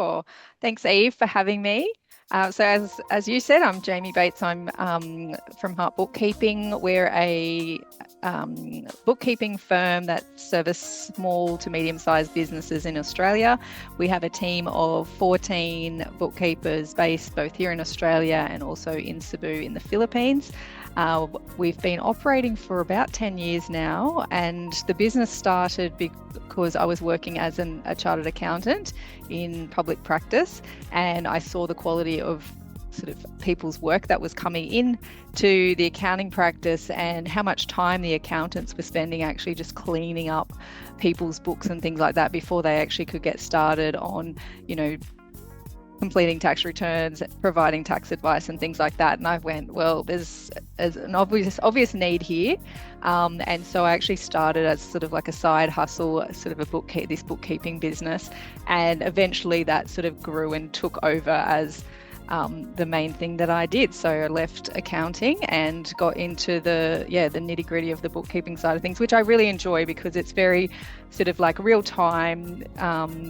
Sure. Thanks, Eve, for having me. So as you said, I'm Jamie Bates. I'm from Heart Bookkeeping. We're a bookkeeping firm that service small to medium-sized businesses in Australia. We have a team of 14 bookkeepers based both here in Australia and also in Cebu in the Philippines. We've been operating for about 10 years now, and the business started because I was working as a chartered accountant in public practice, and I saw the quality of sort of people's work that was coming in to the accounting practice and how much time the accountants were spending actually just cleaning up people's books and things like that before they actually could get started on, completing tax returns, providing tax advice and things like that. And I went, well, there's an obvious need here. And so I actually started as sort of like a side hustle, sort of this bookkeeping business. And eventually that sort of grew and took over as the main thing that I did. So I left accounting and got into the nitty gritty of the bookkeeping side of things, which I really enjoy because it's very sort of like real time,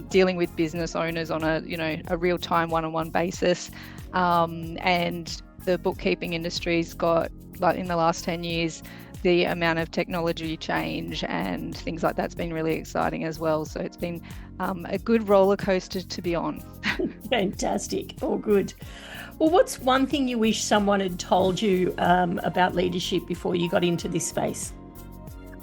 dealing with business owners on a real time one-on-one basis. And the bookkeeping industry's got, like in the last 10 years, the amount of technology change and things like that's been really exciting as well. So it's been a good roller coaster to be on. Fantastic. All good. Well, what's one thing you wish someone had told you about leadership before you got into this space?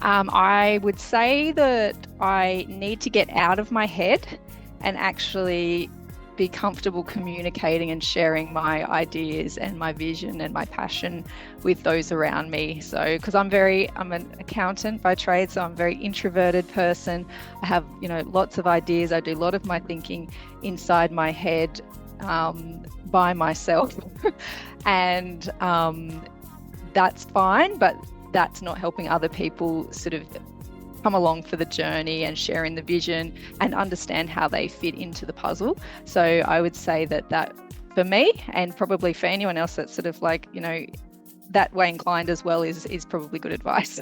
I would say that I need to get out of my head and actually be comfortable communicating and sharing my ideas and my vision and my passion with those around me. So, because I'm an accountant by trade, so I'm a very introverted person. I have, lots of ideas. I do a lot of my thinking inside my head by myself. And that's fine, but that's not helping other people sort of come along for the journey and sharing the vision and understand how they fit into the puzzle. So I would say that for me, and probably for anyone else that's sort of like, that way inclined as well, is probably good advice.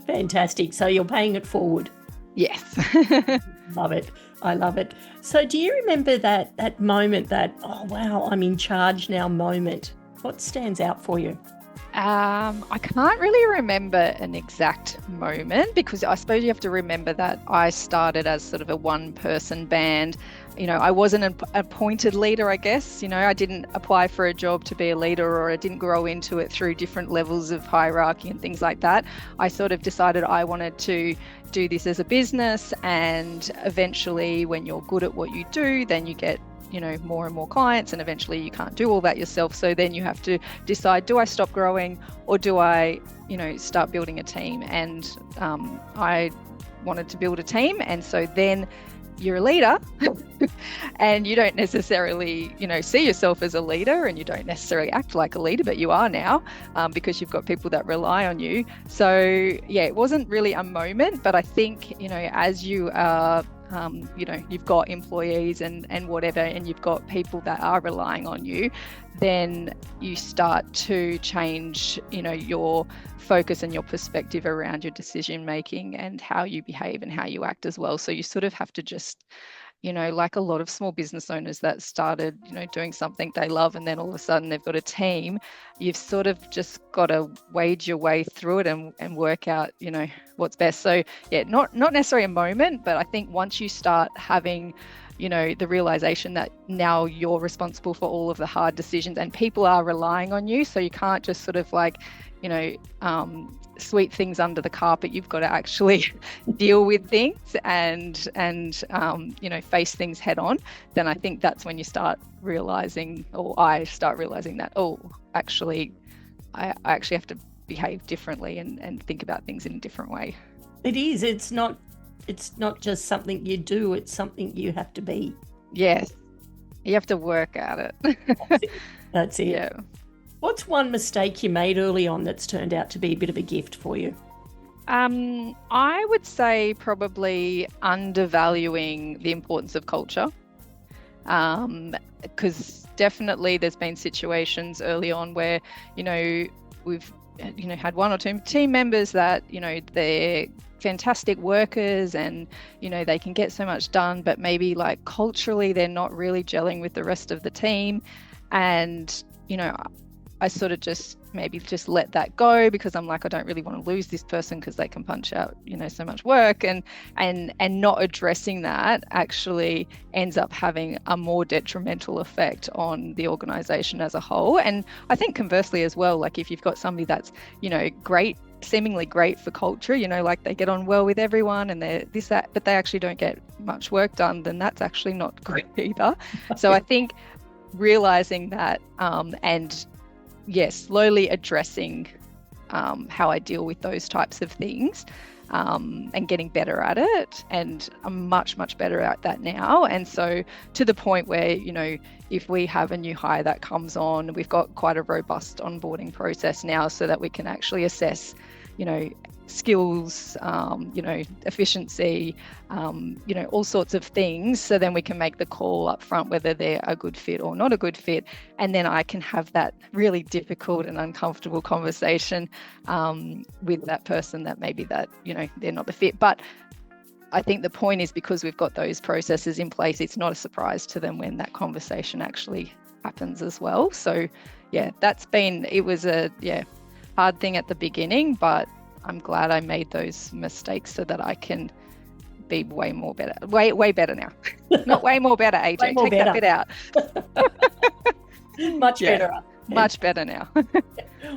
Fantastic. So you're paying it forward. Yes. Love it. I love it. So do you remember that moment, that, oh, wow, I'm in charge now moment? What stands out for you? I can't really remember an exact moment because I suppose you have to remember that I started as sort of a one-person band. I wasn't an appointed leader, I guess. I didn't apply for a job to be a leader, or I didn't grow into it through different levels of hierarchy and things like that. I sort of decided I wanted to do this as a business, and eventually when you're good at what you do, then you get more and more clients, and eventually you can't do all that yourself. So then you have to decide, do I stop growing or do I, start building a team? And I wanted to build a team. And so then you're a leader and you don't necessarily, see yourself as a leader, and you don't necessarily act like a leader, but you are now because you've got people that rely on you. So yeah, it wasn't really a moment, but I think, as you are you've got employees and whatever, and you've got people that are relying on you, then you start to change, your focus and your perspective around your decision making and how you behave and how you act as well. So you sort of have to just, like a lot of small business owners that started, doing something they love, and then all of a sudden they've got a team, you've sort of just got to wade your way through it and work out, what's best. So yeah, not necessarily a moment, but I think once you start having, the realization that now you're responsible for all of the hard decisions and people are relying on you, so you can't just sort of like, sweep things under the carpet. You've got to actually deal with things and face things head on. Then I think that's when you start realizing, or I start realizing that, actually I actually have to behave differently and think about things in a different way. It is. It's not just something you do, it's something you have to be. Yes. You have to work at it. That's it. Yeah. What's one mistake you made early on that's turned out to be a bit of a gift for you? I would say probably undervaluing the importance of culture. Because definitely there's been situations early on where, we've had one or two team members that, they're fantastic workers and, they can get so much done, but maybe like culturally they're not really gelling with the rest of the team. And, I sort of just let that go, because I'm like, I don't really want to lose this person because they can punch out, so much work, and not addressing that actually ends up having a more detrimental effect on the organization as a whole. And I think conversely as well, like if you've got somebody that's, great, seemingly great for culture, like they get on well with everyone and they're this, that, but they actually don't get much work done, then that's actually not great either. So I think realizing that, and slowly addressing how I deal with those types of things, and getting better at it. And I'm much, much better at that now. And so to the point where, if we have a new hire that comes on, we've got quite a robust onboarding process now so that we can actually assess, skills, efficiency, all sorts of things. So then we can make the call up front whether they're a good fit or not a good fit. And then I can have that really difficult and uncomfortable conversation with that person that maybe that, they're not the fit. But I think the point is, because we've got those processes in place, it's not a surprise to them when that conversation actually happens as well. So it was a hard thing at the beginning, but I'm glad I made those mistakes so that I can be way better now. Not way more better, AJ. Way more Take better. that bit out. Much better. Much better now.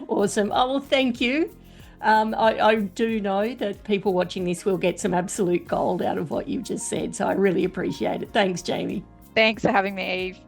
Awesome. Oh, well, thank you. I do know that people watching this will get some absolute gold out of what you've just said, so I really appreciate it. Thanks, Jamie. Thanks for having me, Eve.